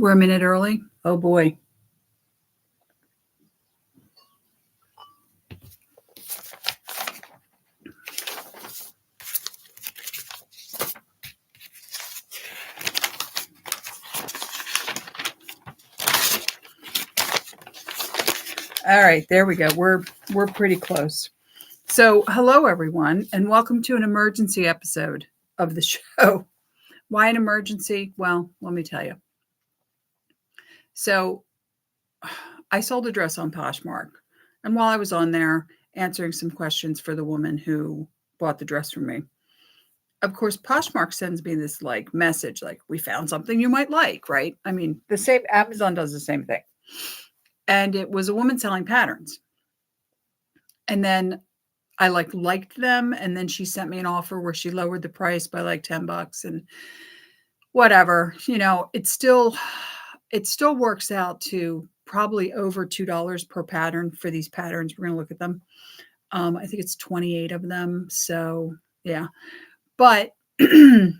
We're a minute early. Oh boy. All right, there we go. We're pretty close. So, hello everyone, and welcome to an emergency episode of the show. Why an emergency? Well, let me tell you. So, I sold a dress on Poshmark, and while I was on there answering some questions for the woman who bought the dress from me, of course, Poshmark sends me this like message, like we found something you might like, right? I mean, the same Amazon does the same thing, and it was a woman selling patterns, and then I liked them, and then she sent me an offer where she lowered the price by like $10 and whatever. It still works out to probably over $2 per pattern for these patterns. We're going to look at them. I think it's 28 of them. So yeah, but the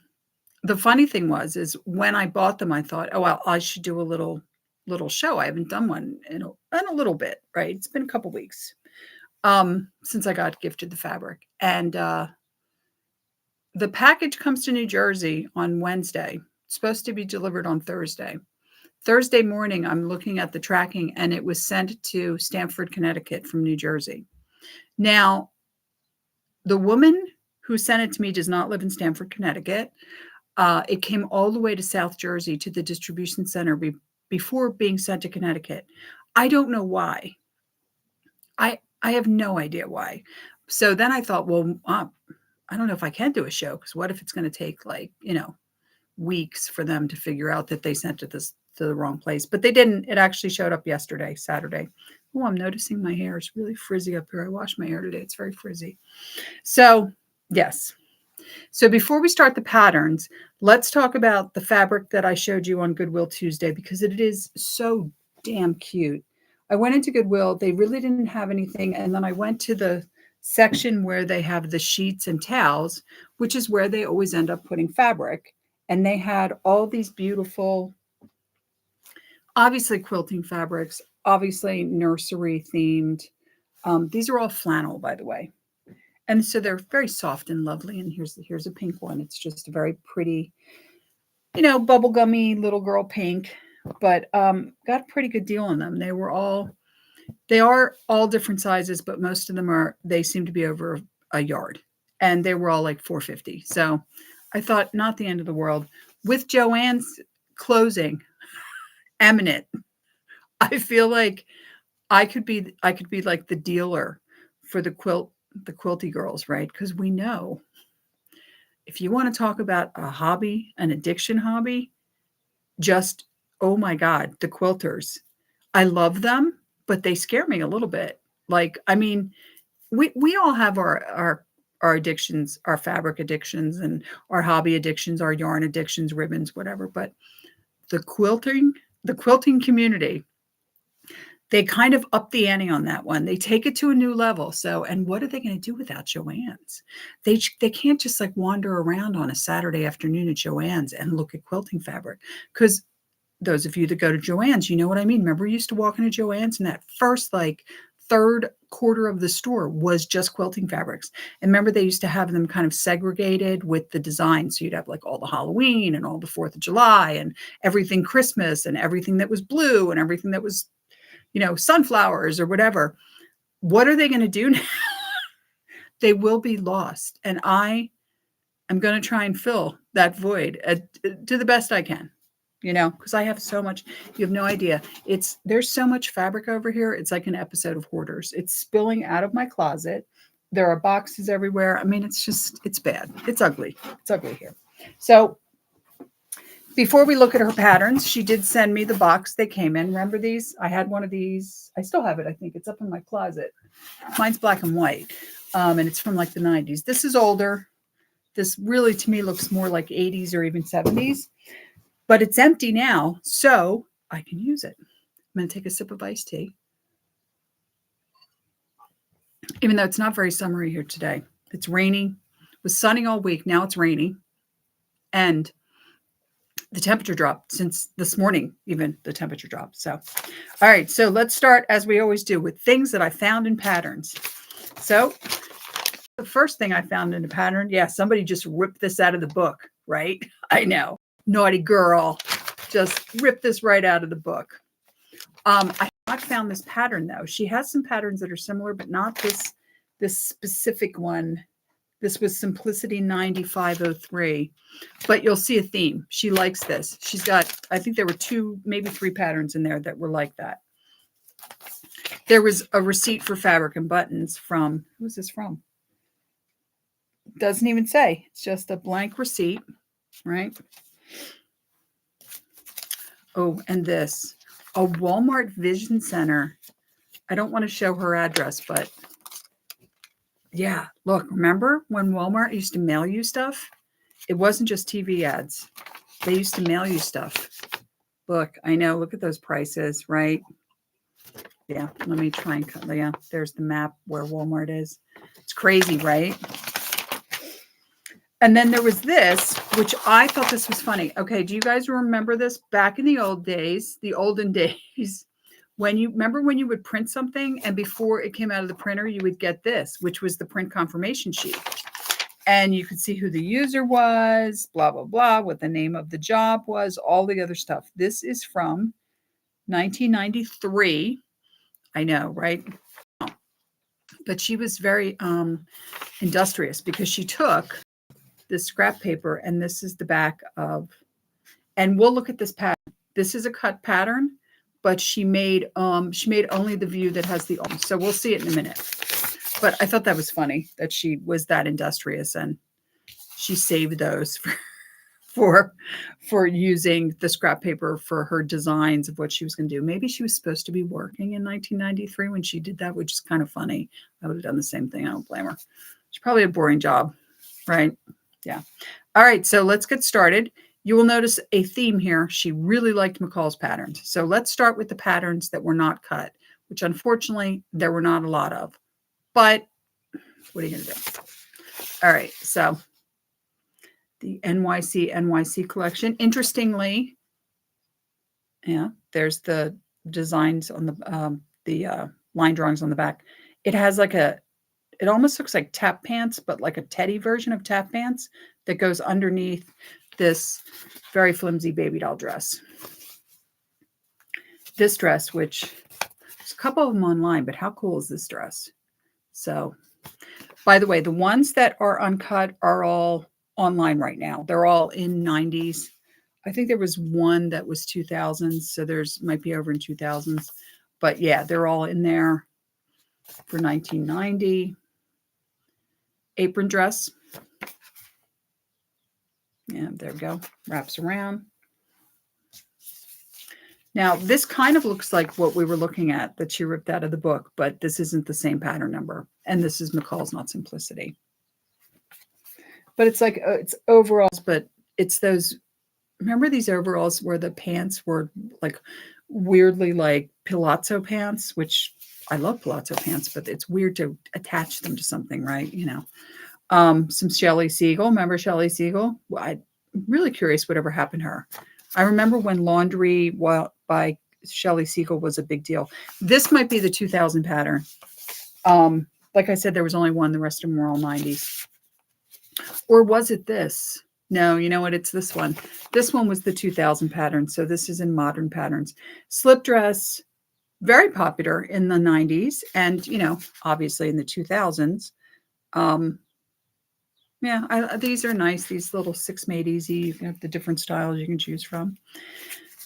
funny thing is when I bought them, I thought, oh, well, I should do a little show. I haven't done one in a little bit, right? It's been a couple weeks since I got gifted the fabric, and the package comes to New Jersey on Wednesday. It's supposed to be delivered on Thursday. Thursday morning, I'm looking at the tracking, and it was sent to Stamford, Connecticut from New Jersey. Now, the woman who sent it to me does not live in Stamford, Connecticut. It came all the way to South Jersey to the distribution center before being sent to Connecticut. I don't know why. I have no idea why. So then I thought, well, I don't know if I can do a show, because what if it's going to take weeks for them to figure out that they sent it to the wrong place? But they didn't. It actually showed up yesterday, Saturday. Oh, I'm noticing my hair is really frizzy up here. I washed my hair today. It's very frizzy. So yes. So before we start the patterns, let's talk about the fabric that I showed you on Goodwill Tuesday, because it is so damn cute. I went into Goodwill. They really didn't have anything. And then I went to the section where they have the sheets and towels, which is where they always end up putting fabric. And they had all these beautiful, obviously quilting fabrics, obviously nursery themed. These are all flannel, by the way. And so they're very soft and lovely. And here's a pink one. It's just a very pretty, bubblegummy little girl pink, but got a pretty good deal on them. They are all different sizes, but most of them they seem to be over a yard, and they were all like $4.50. So I thought, not the end of the world. With Joann's closing imminent, I feel like I could be like the dealer for the quilty girls, right? Because we know, if you want to talk about a hobby, an addiction hobby, just, oh my God, the quilters. I love them, but they scare me a little bit. Like, I mean, we all have our addictions, our fabric addictions and our hobby addictions, our yarn addictions, ribbons, whatever. But the quilting community, they kind of up the ante on that one. They take it to a new level. So, and what are they going to do without Joann's? They can't just like wander around on a Saturday afternoon at Joann's and look at quilting fabric. Because those of you that go to Joann's, you know what I mean. Remember, we used to walk into Joann's, and that first third quarter of the store was just quilting fabrics. And remember, they used to have them kind of segregated with the design. So you'd have like all the Halloween and all the 4th of July and everything Christmas and everything that was blue and everything that was, sunflowers or whatever. What are they going to do now? They will be lost. And I am going to try and fill that void to the best I can, because I have so much. You have no idea. There's so much fabric over here. It's like an episode of Hoarders. It's spilling out of my closet. There are boxes everywhere. I mean, it's bad. It's ugly. It's ugly here. So before we look at her patterns, she did send me the box they came in. Remember these? I had one of these. I still have it. I think it's up in my closet. Mine's black and white. And it's from like the 90s. This is older. This really, to me, looks more like 80s or even 70s. But it's empty now, so I can use it. I'm going to take a sip of iced tea. Even though it's not very summery here today. It's rainy. It was sunny all week. Now it's rainy. And the temperature dropped since this morning, even the temperature dropped. So, all right. So let's start, as we always do, with things that I found in patterns. So the first thing I found in a pattern, yeah, somebody just ripped this out of the book, right? I know. Naughty girl. Just ripped this right out of the book. I have not found this pattern, though. She has some patterns that are similar, but not this specific one. This was Simplicity 9503, but you'll see a theme. She likes this. She's got, I think there were 2, maybe 3 patterns in there that were like that. There was a receipt for fabric and buttons from, who is this from? Doesn't even say. It's just a blank receipt, right? Oh, and this, a Walmart Vision Center. I don't want to show her address, but yeah, look, remember when Walmart used to mail you stuff? It wasn't just TV ads. They used to mail you stuff. Look, I know, look at those prices, right? Yeah, let me try and cut. Yeah, there's the map where Walmart is. It's crazy, right? And then there was this, which I thought this was funny. Okay, do you guys remember this? Back in the old days, the olden days, when you remember when you would print something and before it came out of the printer, you would get this, which was the print confirmation sheet. And you could see who the user was, blah, blah, blah, what the name of the job was, all the other stuff. This is from 1993. I know, right? But she was very industrious because she took this scrap paper, and this is the back of, and we'll look at this pattern. This is a cut pattern, but she made only the view that has the so we'll see it in a minute. But I thought that was funny that she was that industrious and she saved those for using the scrap paper for her designs of what she was going to do. Maybe she was supposed to be working in 1993 when she did that, which is kind of funny. I would have done the same thing. I don't blame her. She probably had a boring job, right? Yeah. All right. So let's get started. You will notice a theme here. She really liked McCall's patterns. So let's start with the patterns that were not cut, which unfortunately there were not a lot of. But what are you going to do? All right. So the NYC collection. Interestingly, yeah, there's the designs on the line drawings on the back. It has like it almost looks like tap pants, but like a teddy version of tap pants that goes underneath this very flimsy baby doll dress. This dress, which there's a couple of them online, but how cool is this dress? So, by the way, the ones that are uncut are all online right now. They're all in 90s. I think there was one that was 2000s, so there's might be over in 2000s. But yeah, they're all in there for 1990. Apron dress. Yeah, there we go. Wraps around. Now, this kind of looks like what we were looking at that she ripped out of the book, but this isn't the same pattern number. And this is McCall's Not Simplicity. But it's like, it's overalls, but it's those, remember these overalls where the pants were like weirdly like palazzo pants, which I love palazzo pants, but it's weird to attach them to something, right? You know. Some Shelley Siegel. Remember Shelley Siegel? Well, I'm really curious whatever happened to her. I remember when laundry by Shelley Siegel was a big deal. This might be the 2000 pattern. Like I said, there was only one. The rest of them were all 90s. Or was it this? No, you know what? It's this one. This one was the 2000 pattern. So this is in modern patterns. Slip dress, very popular in the 90s. And, you know, obviously in the 2000s. Yeah, these are nice. These little 6 made easy. You have the different styles you can choose from.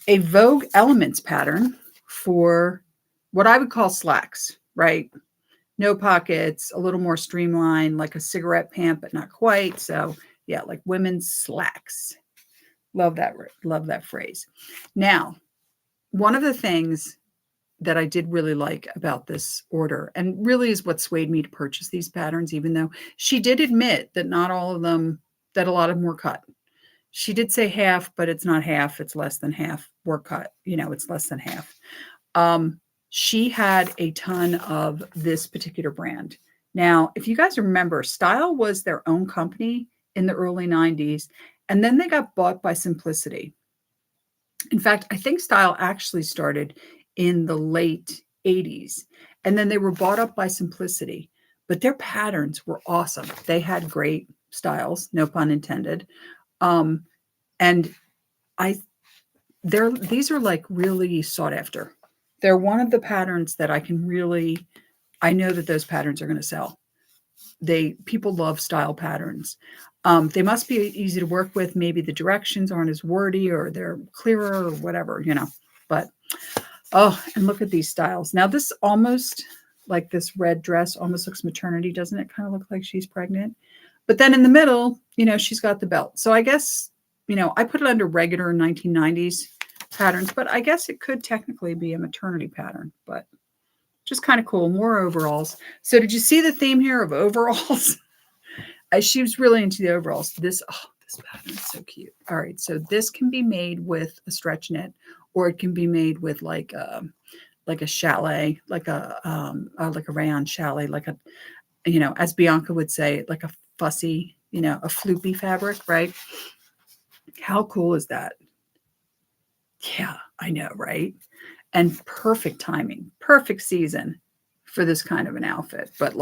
A Vogue Elements pattern for what I would call slacks, right? No pockets, a little more streamlined, like a cigarette pant, but not quite. So yeah, like women's slacks. Love that phrase. Now, one of the things that I did really like about this order, and really is what swayed me to purchase these patterns, even though she did admit that not all of them, that a lot of them were cut. She did say half, but it's not half. It's less than half were cut. You know, it's less than half. She had a ton of this particular brand. Now, if you guys remember, Style was their own company in the early 90s, and then they got bought by Simplicity. In fact, I think style actually started in the late 80s, and then they were bought up by Simplicity, but their patterns were awesome. They had great styles, no pun intended. Um, and I these are like really sought after. They're one of the patterns that I know that those patterns are going to sell. People love style patterns. They must be easy to work with. Maybe the directions aren't as wordy or they're clearer or whatever, but oh, and look at these styles. Now this almost, like this red dress almost looks maternity, doesn't it? Kind of look like she's pregnant. But then in the middle, she's got the belt. So I guess, I put it under regular 1990s patterns, but I guess it could technically be a maternity pattern, but just kind of cool. More overalls. So did you see the theme here of overalls? She was really into the overalls. This pattern is so cute. All right. So this can be made with a stretch knit, or it can be made with like a chalet, like a rayon chalet, like a, as Bianca would say, like a fussy, a floopy fabric, right? How cool is that? Yeah, I know, right? And perfect timing, perfect season for this kind of an outfit. But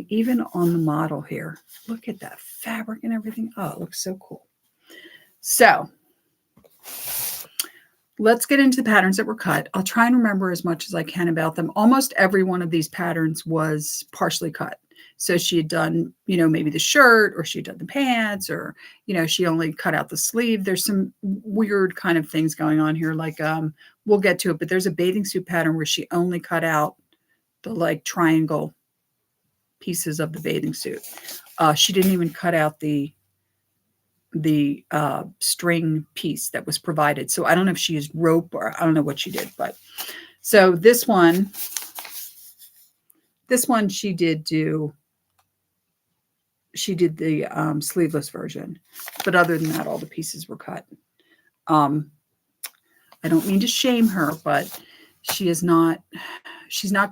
even on the model here, look at that fabric and everything. Oh, it looks so cool. So let's get into the patterns that were cut. I'll try and remember as much as I can about them. Almost every one of these patterns was partially cut. So she had done, maybe the shirt, or she'd done the pants, or, she only cut out the sleeve. There's some weird kind of things going on here. Like, we'll get to it, but there's a bathing suit pattern where she only cut out the triangle pieces of the bathing suit. She didn't even cut out the string piece that was provided. So I don't know if she used rope, or I don't know what she did, but so this one she did the sleeveless version, but other than that, all the pieces were cut. I don't mean to shame her, but she's not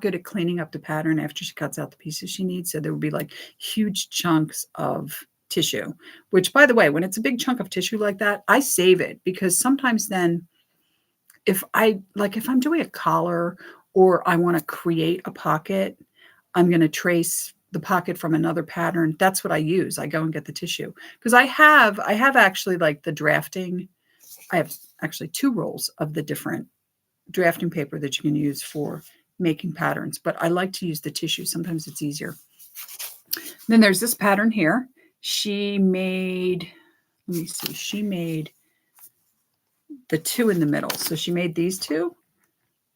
good at cleaning up the pattern after she cuts out the pieces she needs. So there would be like huge chunks of tissue, which, by the way, when it's a big chunk of tissue like that, I save it, because sometimes then if I'm doing a collar, or I want to create a pocket, I'm going to trace the pocket from another pattern. That's what I use. I go and get the tissue, because I have actually, like, the drafting. I have actually 2 rolls of the different drafting paper that you can use for making patterns, but I like to use the tissue. Sometimes it's easier. Then there's this pattern here. She made the 2 in the middle. So she made these 2,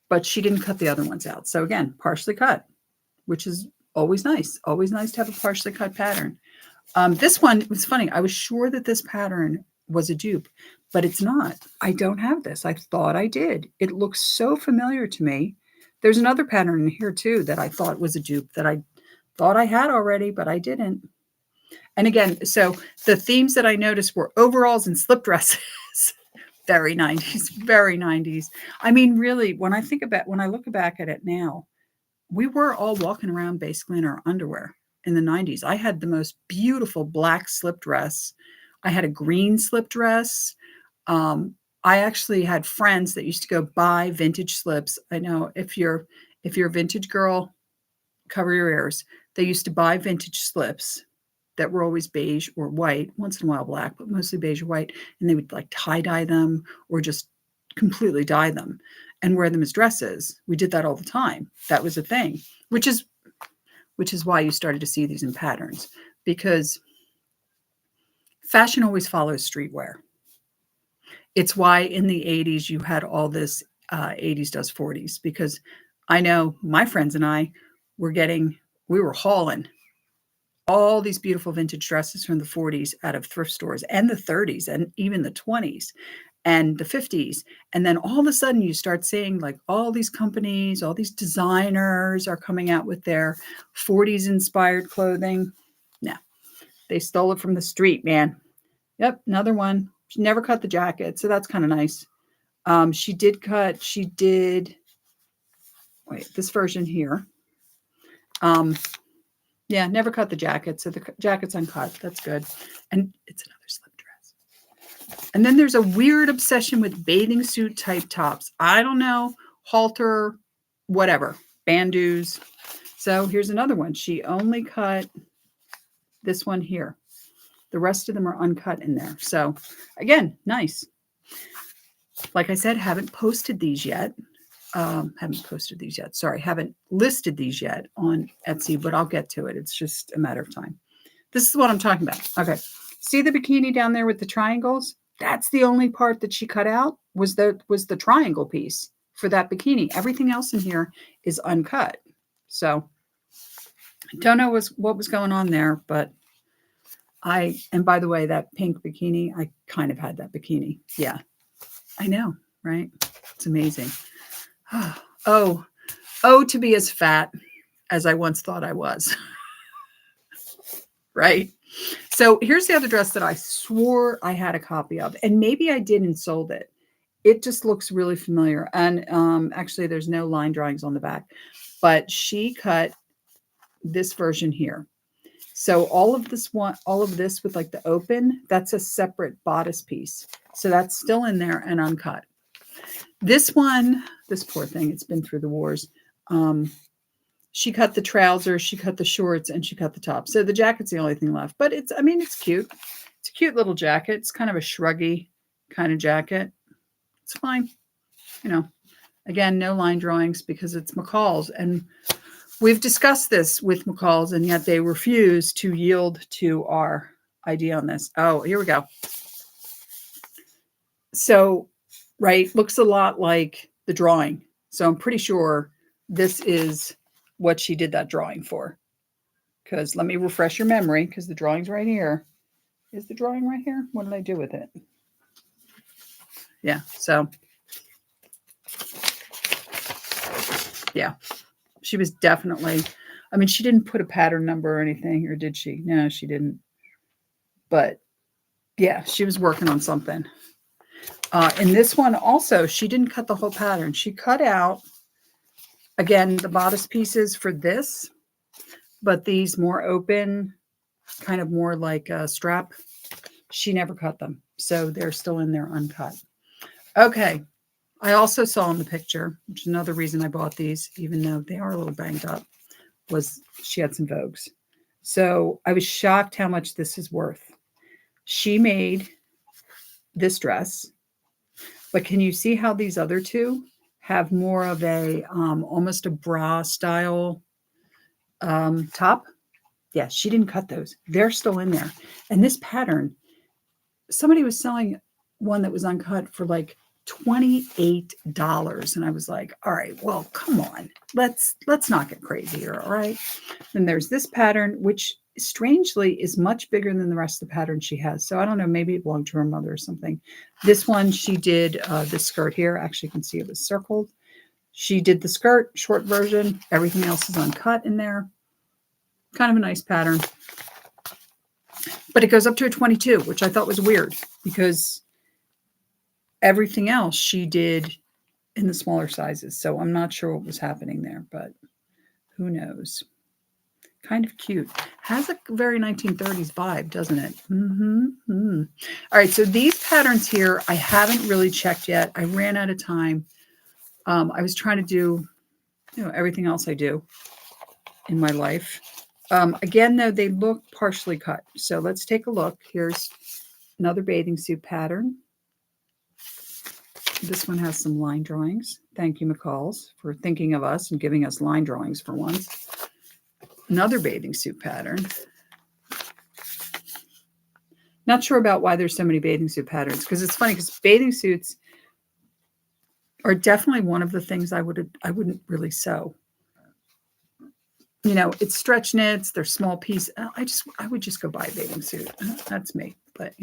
but she didn't cut the other ones out. So again, partially cut, which is always nice. Always nice to have a partially cut pattern. This one was funny. I was sure that this pattern was a dupe, but it's not. I don't have this. I thought I did. It looks so familiar to me. There's another pattern in here too that I thought was a dupe, that I thought I had already, but I didn't. And again, so the themes that I noticed were overalls and slip dresses. Very 90s, very 90s. I mean, really, when I look back at it now, we were all walking around basically in our underwear in the 90s. I had the most beautiful black slip dress. I had a green slip dress. I actually had friends that used to go buy vintage slips. I know if you're a vintage girl, cover your ears. They used to buy vintage slips that were always beige or white, once in a while black, but mostly beige or white. And they would like tie dye them, or just completely dye them and wear them as dresses. We did that all the time. That was a thing, which is why you started to see these in patterns, because fashion always follows streetwear. It's why in the 80s you had all this 80s does 40s, because I know my friends and I we were hauling all these beautiful vintage dresses from the 40s out of thrift stores, and the 30s, and even the 20s and the 50s. And then all of a sudden you start seeing like all these companies, all these designers are coming out with their 40s inspired clothing. No, they stole it from the street, man. Yep, another one. She never cut the jacket, so that's kind of nice. This version here. Yeah, never cut the jacket, so the jacket's uncut. That's good. And it's another slip dress. And then there's a weird obsession with bathing suit type tops. I don't know, halter, whatever, bandeaus. So here's another one. She only cut this one here. The rest of them are uncut in there. So again, nice. Like I said, haven't posted these yet. Sorry, haven't listed these yet on Etsy, but I'll get to it. It's just a matter of time. This is what I'm talking about. Okay. See the bikini down there with the triangles? That's the only part that she cut out was the triangle piece for that bikini. Everything else in here is uncut. So I don't know what was going on there, but and by the way, that pink bikini, I kind of had that bikini. Yeah, I know, right? It's amazing. Oh, to be as fat as I once thought I was. Right? So here's the other dress that I swore I had a copy of, and maybe I did and sold it. It just looks really familiar. And actually, there's no line drawings on the back, but she cut this version here. So all of this with like the open, that's a separate bodice piece. So that's still in there and uncut. This one, this poor thing, it's been through the wars. She cut the trousers, she cut the shorts, and she cut the top. So the jacket's the only thing left. But it's cute. It's a cute little jacket. It's kind of a shruggy kind of jacket. It's fine. Again, no line drawings because it's McCall's. And we've discussed this with McCall's, and yet they refuse to yield to our idea on this. Oh, here we go. So, right, looks a lot like the drawing. So I'm pretty sure this is what she did that drawing for. Because let me refresh your memory, because the drawing's right here. Is the drawing right here? What did I do with it? Yeah, so. Yeah, she was definitely, she didn't put a pattern number or anything, or did she? No, she didn't. But yeah, she was working on something. In this one also, she didn't cut the whole pattern. She cut out, again, the bodice pieces for this, but these more open, kind of more like a strap, she never cut them. So they're still in there uncut. Okay. I also saw in the picture, which is another reason I bought these, even though they are a little banged up, was she had some Vogues. So I was shocked how much this is worth. She made this dress, but can you see how these other two have more of a, almost a bra style top? Yeah, she didn't cut those. They're still in there. And this pattern, somebody was selling one that was uncut for like $28. And I was like, all right, well, come on. Let's not get crazy here. All right. Then there's this pattern, which strangely is much bigger than the rest of the pattern she has. So I don't know, maybe it belonged to her mother or something. This one, she did this skirt here. Actually, you can see it was circled. She did the skirt, short version. Everything else is uncut in there. Kind of a nice pattern. But it goes up to a 22, which I thought was weird because everything else she did in the smaller sizes. So I'm not sure what was happening there, but who knows? Kind of cute. Has a very 1930s vibe, doesn't it? All right, so these patterns here, I haven't really checked yet. I ran out of time. I was trying to do, everything else I do in my life. Again, though, they look partially cut. So let's take a look. Here's another bathing suit pattern. This one has some line drawings. Thank you, McCall's, for thinking of us and giving us line drawings for once. Another bathing suit pattern. Not sure about why there's so many bathing suit patterns, because it's funny because bathing suits are definitely one of the things I wouldn't really sew. It's stretch knits, they're small piece. I would just go buy a bathing suit. That's me, but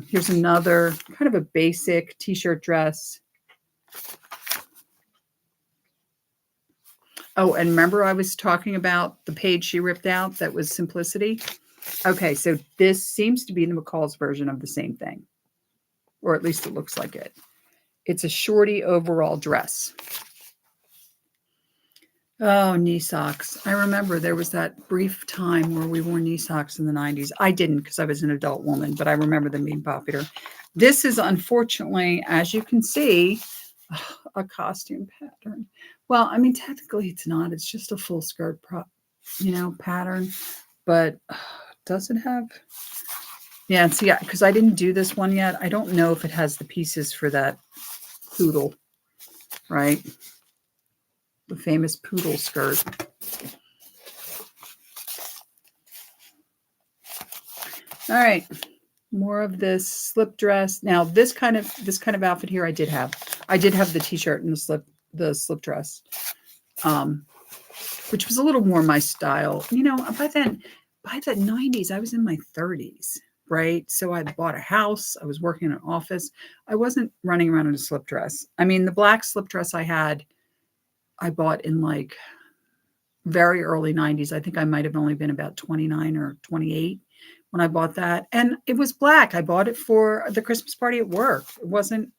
here's another kind of a basic t-shirt dress. Oh, and remember I was talking about the page she ripped out that was Simplicity? Okay, so this seems to be the McCall's version of the same thing, or at least it looks like it. It's a shorty overall dress. Oh, knee socks. I remember there was that brief time where we wore knee socks in the 90s. I didn't because I was an adult woman, but I remember them being popular. This is unfortunately, as you can see, a costume pattern. Well, I mean, technically it's not. It's just a full skirt pattern. But does it have? Yeah, see, because I didn't do this one yet. I don't know if it has the pieces for that poodle, right? The famous poodle skirt. All right, more of this slip dress. Now, this kind of outfit here, I did have the t-shirt and the slip dress, which was a little more my style. By the 90s, I was in my 30s, right? So I bought a house. I was working in an office. I wasn't running around in a slip dress. I mean, the black slip dress I bought in like very early 90s. I think I might have only been about 29 or 28 when I bought that. And it was black. I bought it for the Christmas party at work. It wasn't,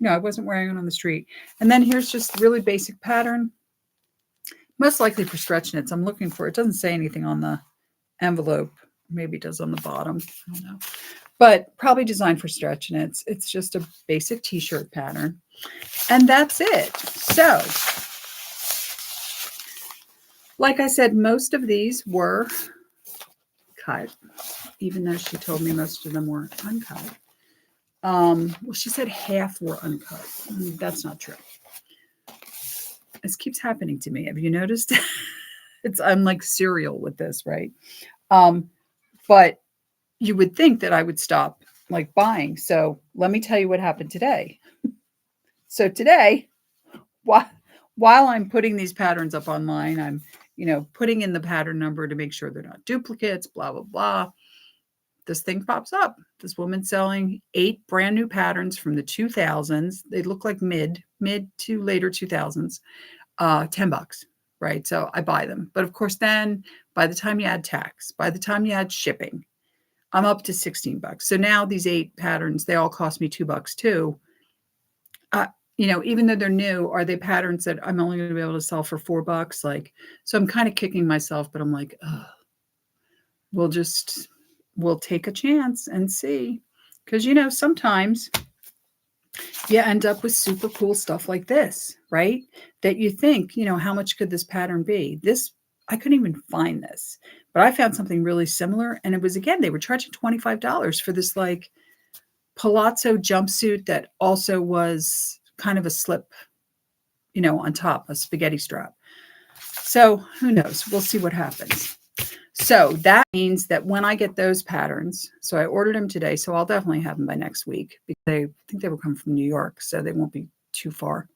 I wasn't wearing it on the street. And then here's just really basic pattern, most likely for stretch knits. I'm looking for, it doesn't say anything on the envelope. Maybe it does on the bottom. I don't know. But probably designed for stretch knits. It's just a basic t-shirt pattern. And that's it. So, like I said, most of these were cut, even though she told me most of them were uncut. Well, she said half were uncut. That's not true. This keeps happening to me. Have you noticed? I'm like cereal with this, right? But you would think that I would stop like buying. So let me tell you what happened today. So today, while I'm putting these patterns up online, I'm putting in the pattern number to make sure they're not duplicates, blah, blah, blah. This thing pops up. This woman selling 8 brand new patterns from the 2000s. They look like mid to later 2000s, $10, right? So I buy them. But of course, then by the time you add tax, by the time you add shipping, I'm up to $16. So now these 8 patterns, they all cost me $2 too. Even though they're new, are they patterns that I'm only going to be able to sell for $4? Like, so I'm kind of kicking myself, but I'm like, we'll take a chance and see. Because, sometimes you end up with super cool stuff like this, right? That you think, how much could this pattern be? I couldn't even find this, but I found something really similar. And it was, again, they were charging $25 for this like palazzo jumpsuit that also was kind of a slip, on top, a spaghetti strap. So who knows? We'll see what happens. So that means that when I get those patterns, so I ordered them today, so I'll definitely have them by next week because I think they will come from New York, so they won't be too far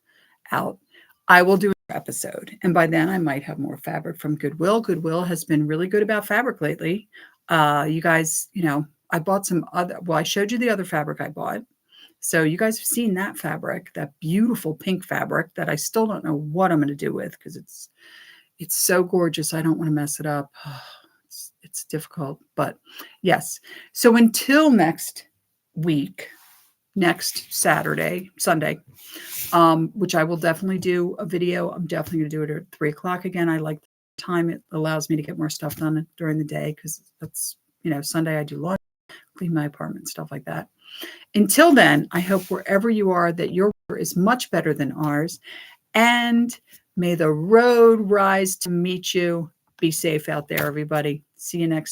out. I will do an episode, and by then I might have more fabric from Goodwill. Goodwill has been really good about fabric lately. You guys, I bought I showed you the other fabric I bought. So you guys have seen that fabric, that beautiful pink fabric that I still don't know what I'm going to do with because it's so gorgeous. I don't want to mess it up. It's difficult, but yes. So until next week, next Sunday, which I will definitely do a video. I'm definitely going to do it at 3:00 again. I like the time. It allows me to get more stuff done during the day because that's, Sunday I do laundry, clean my apartment, stuff like that. Until then, I hope wherever you are that your weather is much better than ours. And may the road rise to meet you. Be safe out there, everybody. See you next time.